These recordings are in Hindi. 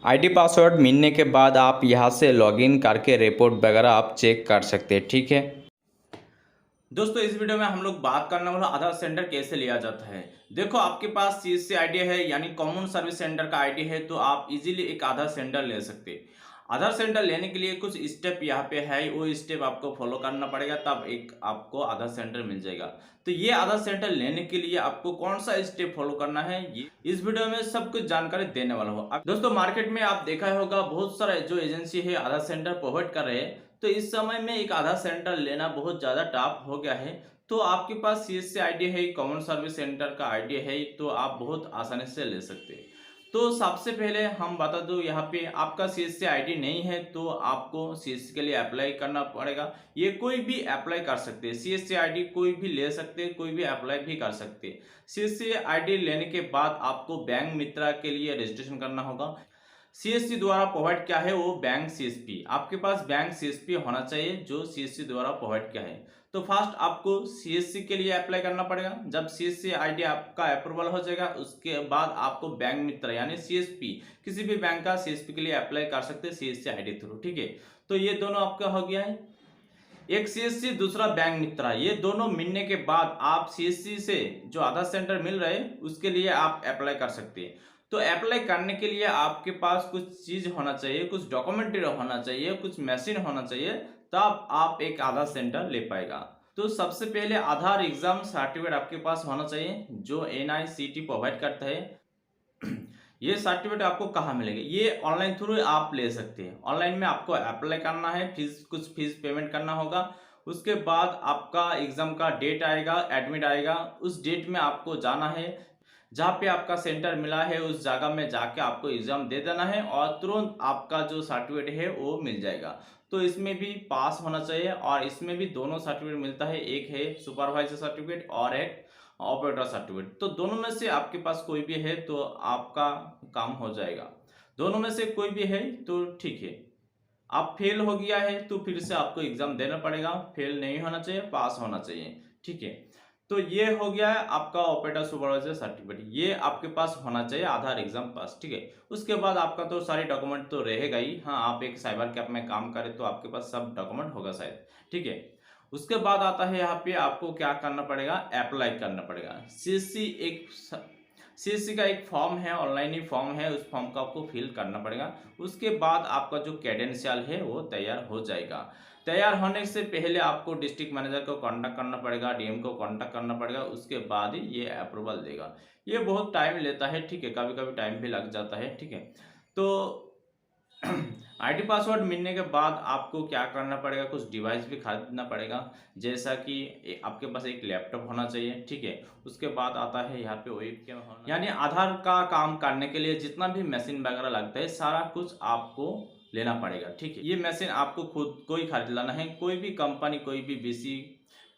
आईडी पासवर्ड मिलने के बाद आप यहाँ से लॉगिन करके रिपोर्ट वगैरह आप चेक कर सकते हैं। ठीक है दोस्तों, इस वीडियो में हम लोग बात करने वाला आधार सेंटर कैसे लिया जाता है। देखो, आपके पास सीएससी आईडी है यानी कॉमन सर्विस सेंटर का आईडी है तो आप इजीली एक आधार सेंटर ले सकते हैं। आधार सेंटर लेने के लिए कुछ स्टेप यहाँ पे है, वो स्टेप आपको फॉलो करना पड़ेगा, तब एक आपको आधार सेंटर मिल जाएगा। तो ये आधार सेंटर लेने के लिए आपको कौन सा स्टेप फॉलो करना है, ये इस वीडियो में सब कुछ जानकारी देने वाला हूँ। अब दोस्तों, मार्केट में आप देखा होगा बहुत सारा जो एजेंसी है आधार सेंटर प्रोवाइड कर रहे हैं, तो इस समय में एक आधार सेंटर लेना बहुत ज़्यादा टफ हो गया है। तो आपके पास सीएससी आईडी है, कॉमन सर्विस सेंटर का आईडी है, तो आप बहुत आसानी से ले सकते हैं। तो सबसे पहले हम बता दूं, यहाँ पे आपका सीएससी आईडी नहीं है तो आपको सीएससी के लिए अप्लाई करना पड़ेगा। ये कोई भी अप्लाई कर सकते हैं, सीएससी आईडी कोई भी ले सकते हैं, कोई भी अप्लाई भी कर सकते हैं। सीएससी आईडी लेने के बाद आपको बैंक मित्रा के लिए रजिस्ट्रेशन करना होगा। सीएससी द्वारा प्रोवाइड क्या है, वो बैंक सीएसपी, आपके पास बैंक सीएसपी होना चाहिए जो सीएससी द्वारा प्रोवाइड किया है। तो फर्स्ट आपको सीएससी के लिए अप्लाई करना पड़ेगा। जब सीएससी आईडी आपका अप्रूवल हो जाएगा उसके बाद आपको बैंक मित्र यानी सीएसपी, किसी भी बैंक का सीएसपी के लिए अप्लाई कर सकते हैं सीएससी आईडी थ्रू। ठीक है, तो ये दोनों आपका हो गया है, एक सीएससी दूसरा बैंक मित्रा। ये दोनों मिलने के बाद आप सीएससी से जो आधार सेंटर मिल रहे हैं उसके लिए आप अप्लाई कर सकते हैं। तो अप्लाई करने के लिए आपके पास कुछ चीज होना चाहिए, कुछ डॉक्यूमेंट्री होना चाहिए, कुछ मशीन होना चाहिए, तब आप एक आधार सेंटर ले पाएगा। तो सबसे पहले आधार एग्जाम सर्टिफिकेट आपके पास होना चाहिए जो NICT प्रोवाइड करता है। ये सर्टिफिकेट आपको कहाँ मिलेगा, ये ऑनलाइन थ्रू आप ले सकते हैं। ऑनलाइन में आपको अप्लाई करना है, कुछ फीस पेमेंट करना होगा। उसके बाद आपका एग्जाम का डेट आएगा, एडमिट आएगा, उस डेट में आपको जाना है, जहाँ पे आपका सेंटर मिला है उस जगह में जाके आपको एग्जाम दे देना है और तुरंत आपका जो सर्टिफिकेट है वो मिल जाएगा। तो इसमें भी पास होना चाहिए और इसमें भी दोनों सर्टिफिकेट मिलता है, एक है सुपरवाइजर सर्टिफिकेट और एक ऑपरेटर सर्टिफिकेट। तो दोनों में से आपके पास कोई भी है तो आपका काम हो जाएगा, दोनों में से कोई भी है तो ठीक है। आप फेल हो गया है तो फिर से आपको एग्जाम देना पड़ेगा, फेल नहीं होना चाहिए, पास होना चाहिए। ठीक है, तो ये हो गया है आपका ऑपरेटर सुपरवाइजर सर्टिफिकेट, ये आपके पास होना चाहिए आधार एग्जाम पास। ठीक है, उसके बाद आपका तो सारे डॉक्यूमेंट तो रहेगा ही। हाँ, आप एक साइबर कैफ में काम करें तो आपके पास सब डॉक्यूमेंट होगा शायद। ठीक है, उसके बाद आता है यहाँ पे आपको क्या करना पड़ेगा, अप्लाई करना पड़ेगा। सीएससी का एक फॉर्म है, ऑनलाइन ही फॉर्म है, उस फॉर्म को आपको फिल करना पड़ेगा। उसके बाद आपका जो क्रेडेंशियल है वो तैयार हो जाएगा। तैयार होने से पहले आपको डिस्ट्रिक्ट मैनेजर को कांटेक्ट करना पड़ेगा, डीएम को कांटेक्ट करना पड़ेगा, उसके बाद ही ये अप्रूवल देगा। ये बहुत टाइम लेता है। ठीक है, कभी कभी टाइम भी लग जाता है। ठीक है, तो आईडी पासवर्ड मिलने के बाद आपको क्या करना पड़ेगा, कुछ डिवाइस भी खरीदना पड़ेगा, जैसा कि आपके पास एक लैपटॉप होना चाहिए। ठीक है, उसके बाद आता है यहाँ पे वेबकैम होना, यानी आधार का काम करने के लिए जितना भी मशीन वगैरह लगता है सारा कुछ आपको लेना पड़ेगा। ठीक है, ये मशीन आपको खुद को ही खरीद लाना है, कोई भी कंपनी, कोई भी बीसी,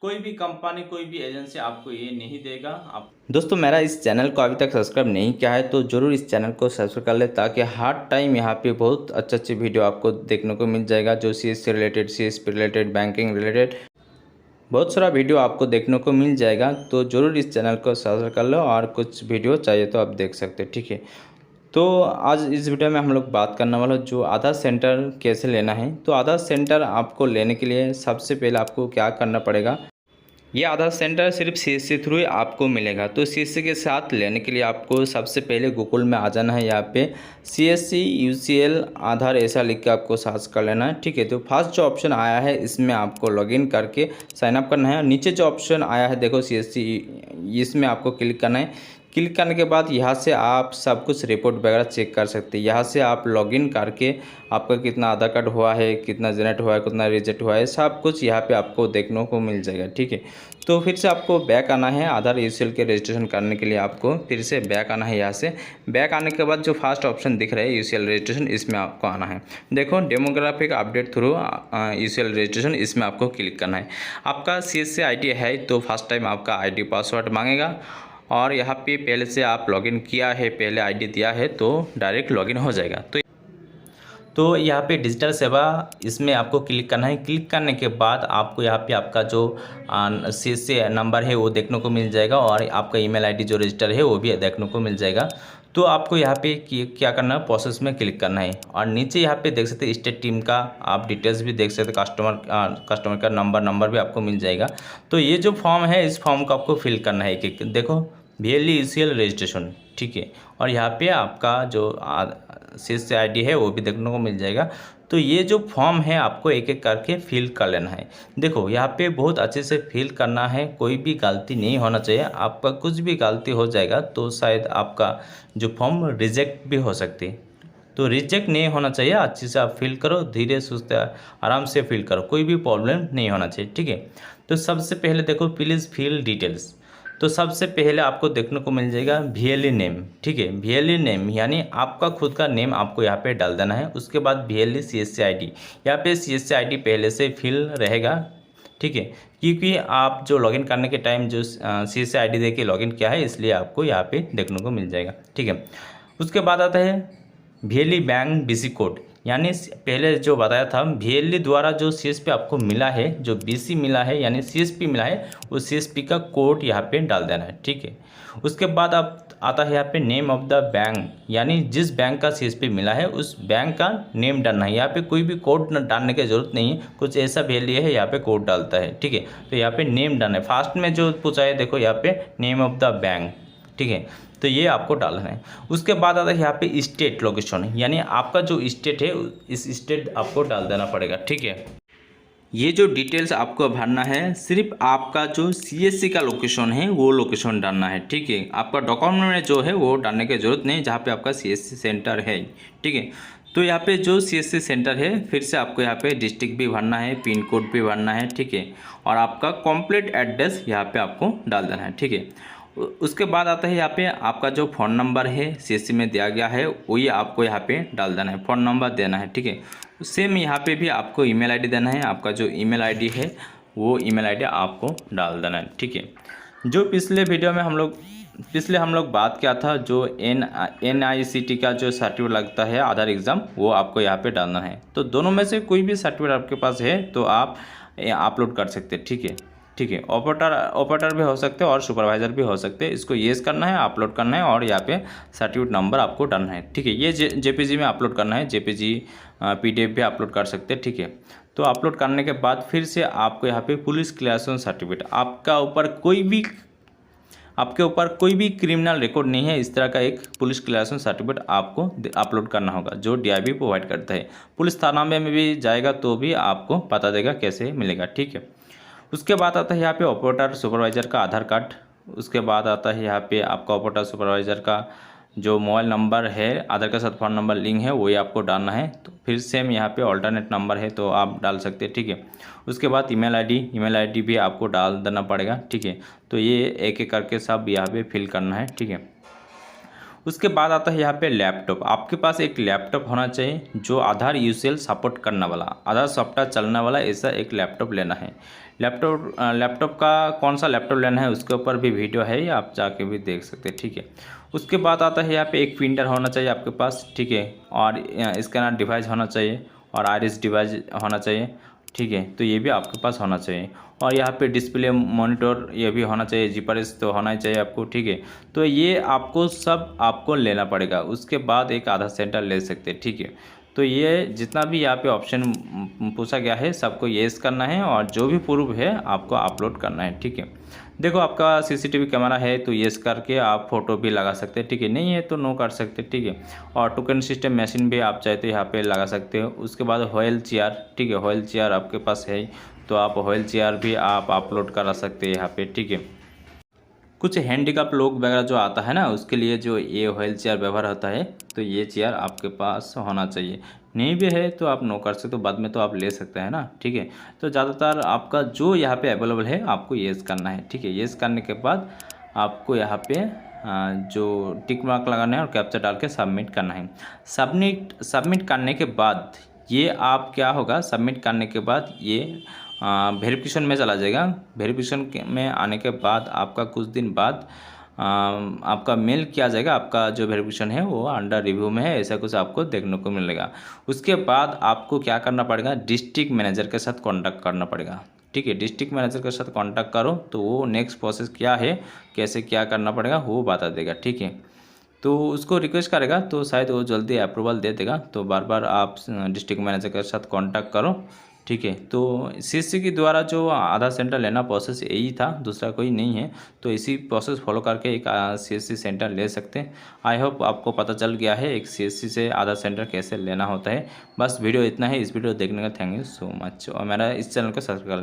कोई भी कंपनी, कोई भी एजेंसी आपको ये नहीं देगा। आप दोस्तों, मेरा इस चैनल को अभी तक सब्सक्राइब नहीं किया है तो ज़रूर इस चैनल को सब्सक्राइब कर ले, ताकि हर टाइम यहाँ पे बहुत अच्छी वीडियो आपको देखने को मिल जाएगा, जो CSC related, CSP related, banking related बहुत सारा वीडियो आपको देखने को मिल जाएगा। तो ज़रूर इस चैनल को सब्सक्राइब कर लो और कुछ वीडियो चाहिए तो आप देख सकते हैं। ठीक है, तो आज इस वीडियो में हम लोग बात करने वाला जो आधार सेंटर कैसे लेना है। तो आधार सेंटर आपको लेने के लिए सबसे पहले आपको क्या करना पड़ेगा, ये आधार सेंटर सिर्फ सीएससी थ्रू ही आपको मिलेगा। तो सीएससी के साथ लेने के लिए आपको सबसे पहले गूगल में आ जाना है, यहाँ पे सीएससी UCL आधार ऐसा लिख के आपको सर्च कर लेना है। ठीक है, तो फर्स्ट जो ऑप्शन आया है इसमें आपको लॉगिन करके साइन अप करना है। नीचे जो ऑप्शन आया है देखो सीएससी, इसमें आपको क्लिक करना है। क्लिक करने के बाद यहाँ से आप सब कुछ रिपोर्ट वगैरह चेक कर सकते हैं। यहाँ से आप लॉगिन करके आपका कितना आधार कार्ड हुआ है, कितना जनरेट हुआ है, कितना रिजेक्ट हुआ है, सब कुछ यहाँ पे आपको देखने को मिल जाएगा। ठीक है, तो फिर से आपको बैक आना है आधार UCL के रजिस्ट्रेशन करने के लिए, आपको फिर से बैक आना है। यहाँ से बैक आने के बाद जो फर्स्ट ऑप्शन दिख रहा है UCL रजिस्ट्रेशन, इसमें आपको आना है। देखो, demographic update through UCL registration, इसमें आपको क्लिक करना है। आपका CSC ID है तो फर्स्ट टाइम आपका ID पासवर्ड मांगेगा और यहाँ पे पहले से आप लॉगिन किया है, पहले आईडी दिया है तो डायरेक्ट लॉगिन हो जाएगा। तो यहाँ पे डिजिटल सेवा, इसमें आपको क्लिक करना है। क्लिक करने के बाद आपको यहाँ पे आपका जो CSC नंबर है वो देखने को मिल जाएगा और आपका email ID जो रजिस्टर है वो भी देखने को मिल जाएगा। तो आपको यहाँ पे क्या करना है, प्रोसेस में क्लिक करना है और नीचे यहाँ पे देख सकते हैं स्टेट टीम का आप डिटेल्स भी देख सकते हैं, कस्टमर का नंबर भी आपको मिल जाएगा। तो ये जो फॉर्म है इस फॉर्म को आपको फिल करना है एक देखो VLE ECL रजिस्ट्रेशन, ठीक है। और यहाँ पे आपका जो CSC ID है वो भी देखने को मिल जाएगा। तो ये जो फॉर्म है आपको एक एक करके फिल कर लेना है। देखो यहाँ पे बहुत अच्छे से फिल करना है, कोई भी गलती नहीं होना चाहिए। आपका कुछ भी गलती हो जाएगा तो शायद आपका जो फॉर्म रिजेक्ट भी हो सकती है। तो रिजेक्ट नहीं होना चाहिए, अच्छे से आप फिल करो, धीरे सुस्ते आराम से फिल करो, कोई भी प्रॉब्लम नहीं होना चाहिए, ठीक है। तो सबसे पहले देखो प्लीज़ फिल डिटेल्स। तो सबसे पहले आपको देखने को मिल जाएगा VLE नेम, ठीक है। VLE नेम यानी आपका खुद का नेम आपको यहाँ पे डाल देना है। उसके बाद VLE CSC ID, यहाँ पे CSC ID पहले से फिल रहेगा, ठीक है, क्योंकि आप जो लॉगिन करने के टाइम जो CSC ID दे के लॉगिन किया है इसलिए आपको यहाँ पे देखने को मिल जाएगा, ठीक है। उसके बाद आता है VLE बैंक BC कोड, यानी पहले जो बताया था VLE द्वारा जो CSP आपको मिला है, जो BC मिला है यानी CSP मिला है, उस CSP का कोड यहाँ पे डाल देना है, ठीक है। उसके बाद आप आता है यहाँ पे नेम ऑफ द बैंक, यानी जिस बैंक का CSP मिला है उस बैंक का नेम डालना है। यहाँ पे कोई भी कोड डालने की जरूरत नहीं है, कुछ ऐसा VLE है यहाँ पे कोड डालता है, ठीक है। तो यहाँ पे नेम डालना है। फास्ट में जो पूछा है देखो यहाँ पे नेम ऑफ द बैंक, ठीक है, तो ये आपको डालना है। उसके बाद आता है यहाँ पे स्टेट लोकेशन, यानी आपका जो स्टेट है इस स्टेट आपको डाल देना पड़ेगा, ठीक है। ये जो डिटेल्स आपको भरना है सिर्फ आपका जो CSC का लोकेशन है वो लोकेशन डालना है, ठीक है। आपका डॉक्यूमेंट में जो है वो डालने की ज़रूरत नहीं जहाँ पे आपका CSC सेंटर है, ठीक है। तो यहाँ पे जो CSC सेंटर है फिर से आपको यहाँ पे डिस्ट्रिक्ट भी भरना है, पिन कोड भी भरना है, ठीक है। और आपका कॉम्प्लीट एड्रेस यहाँ पे आपको डाल देना है, ठीक है। उसके बाद आता है यहाँ पे आपका जो फ़ोन नंबर है CSC में दिया गया है वही आपको यहाँ पे डाल देना है, फ़ोन नंबर देना है, ठीक है। सेम यहाँ पे भी आपको ईमेल आईडी देना है, आपका जो ईमेल आईडी है वो ईमेल आईडी आपको डाल देना है, ठीक है। जो पिछले वीडियो में हम लोग बात किया था, जो NICT का जो सर्टिफिकेट लगता है आधार एग्ज़ाम, वो आपको यहाँ पे डालना है। तो दोनों में से कोई भी सर्टिफिकेट आपके पास है तो आप अपलोड कर सकते हैं, ठीक है, ठीक है। ऑपरेटर भी हो सकते हैं और सुपरवाइज़र भी हो सकते हैं। इसको येस करना है, अपलोड करना है और यहाँ पे सर्टिफिकेट नंबर आपको डालना है, ठीक है। ये JPG में अपलोड करना है, JPG PDF भी अपलोड कर सकते हैं, ठीक है। तो अपलोड करने के बाद फिर से आपको यहाँ पे पुलिस क्लियरेंस सर्टिफिकेट, आपके ऊपर कोई भी क्रिमिनल रिकॉर्ड नहीं है, इस तरह का एक पुलिस क्लियरेंस सर्टिफिकेट आपको अपलोड करना होगा जो DIB प्रोवाइड करता है। पुलिस थाना में भी जाएगा तो भी आपको पता देगा कैसे मिलेगा, ठीक है। उसके बाद आता है यहाँ पे ऑपरेटर सुपरवाइज़र का आधार कार्ड। उसके बाद आता है यहाँ पे आपका ऑपरेटर सुपरवाइज़र का जो मोबाइल नंबर है आधार के साथ फ़ोन नंबर लिंक है वही आपको डालना है। तो फिर सेम यहाँ पे ऑल्टरनेट नंबर है तो आप डाल सकते हैं, ठीक है। उसके बाद ईमेल आईडी भी आपको डाल देना पड़ेगा, ठीक है। तो ये एक एक करके सब यहाँ पे फिल करना है, ठीक है। उसके बाद आता है यहाँ पे लैपटॉप। आपके पास एक लैपटॉप होना चाहिए जो आधार UCL सपोर्ट करने वाला, आधार सॉफ्टवेयर चलने वाला, ऐसा एक लैपटॉप लेना है। लैपटॉप का कौन सा लैपटॉप लेना है उसके ऊपर भी वीडियो है, या आप जाके भी देख सकते हैं, ठीक है। उसके बाद आता है यहाँ पे एक प्रिंटर होना चाहिए आपके पास, ठीक है। और स्कैनर डिवाइस होना चाहिए और आईरिस डिवाइस होना चाहिए, ठीक है। तो ये भी आपके पास होना चाहिए। और यहाँ पे डिस्प्ले मॉनिटर ये भी होना चाहिए, जीपीआरएस तो होना ही चाहिए आपको, ठीक है। तो ये आपको लेना पड़ेगा। उसके बाद एक आधार सेंटर ले सकते हैं, ठीक है। तो ये जितना भी यहाँ पे ऑप्शन पूछा गया है सबको येस करना है और जो भी प्रूफ है आपको अपलोड करना है, ठीक है। देखो आपका CCTV कैमरा है तो येस करके आप फ़ोटो भी लगा सकते हैं, ठीक है। नहीं है तो नो कर सकते, ठीक है। और टोकन सिस्टम मशीन भी आप चाहे तो यहाँ पे लगा सकते हो। उसके बाद व्हील चेयर, ठीक है, व्हील चेयर आपके पास है तो आप व्हील चेयर भी आप अपलोड करा सकते हैं यहाँ पे, ठीक है। कुछ हैंडीकैप लोग वगैरह जो आता है ना उसके लिए जो ये व्हील चेयर व्यवहार होता है तो ये चेयर आपके पास होना चाहिए। नहीं भी है तो आप नो कर सकते हो, बाद में तो आप ले सकते हैं ना, ठीक है। तो ज़्यादातर आपका जो यहाँ पे अवेलेबल है आपको येस करना है, ठीक है। येस करने के बाद आपको यहाँ पे जो टिक मार्क लगाना है और कैप्चा डाल के सबमिट करना है। सबमिट करने के बाद ये आप क्या होगा, सबमिट करने के बाद ये वेरिफिकेशन में चला जाएगा। वेरिफिकेशन में आने के बाद आपका कुछ दिन बाद आपका मेल किया जाएगा, आपका जो वेरिफिकेशन है वो अंडर रिव्यू में है, ऐसा कुछ आपको देखने को मिलेगा। उसके बाद आपको क्या करना पड़ेगा, डिस्ट्रिक्ट मैनेजर के साथ कॉन्टैक्ट करना पड़ेगा, ठीक है। डिस्ट्रिक्ट मैनेजर के साथ कॉन्टैक्ट करो तो वो नेक्स्ट प्रोसेस क्या है, कैसे क्या करना पड़ेगा वो बता देगा, ठीक है। तो उसको रिक्वेस्ट करेगा तो शायद वो जल्दी अप्रूवल दे देगा। तो बार बार आप डिस्ट्रिक्ट मैनेजर के साथ कांटेक्ट करो, ठीक है। तो सीएससी के द्वारा जो आधार सेंटर लेना प्रोसेस यही था, दूसरा कोई नहीं है। तो इसी प्रोसेस फॉलो करके एक सीएससी सेंटर ले सकते हैं। आई होप आपको पता चल गया है एक सीएससी से आधार सेंटर कैसे लेना होता है। बस वीडियो इतना है। इस वीडियो देखने का थैंक यू सो मच और मेरा इस चैनल को सब्सक्राइब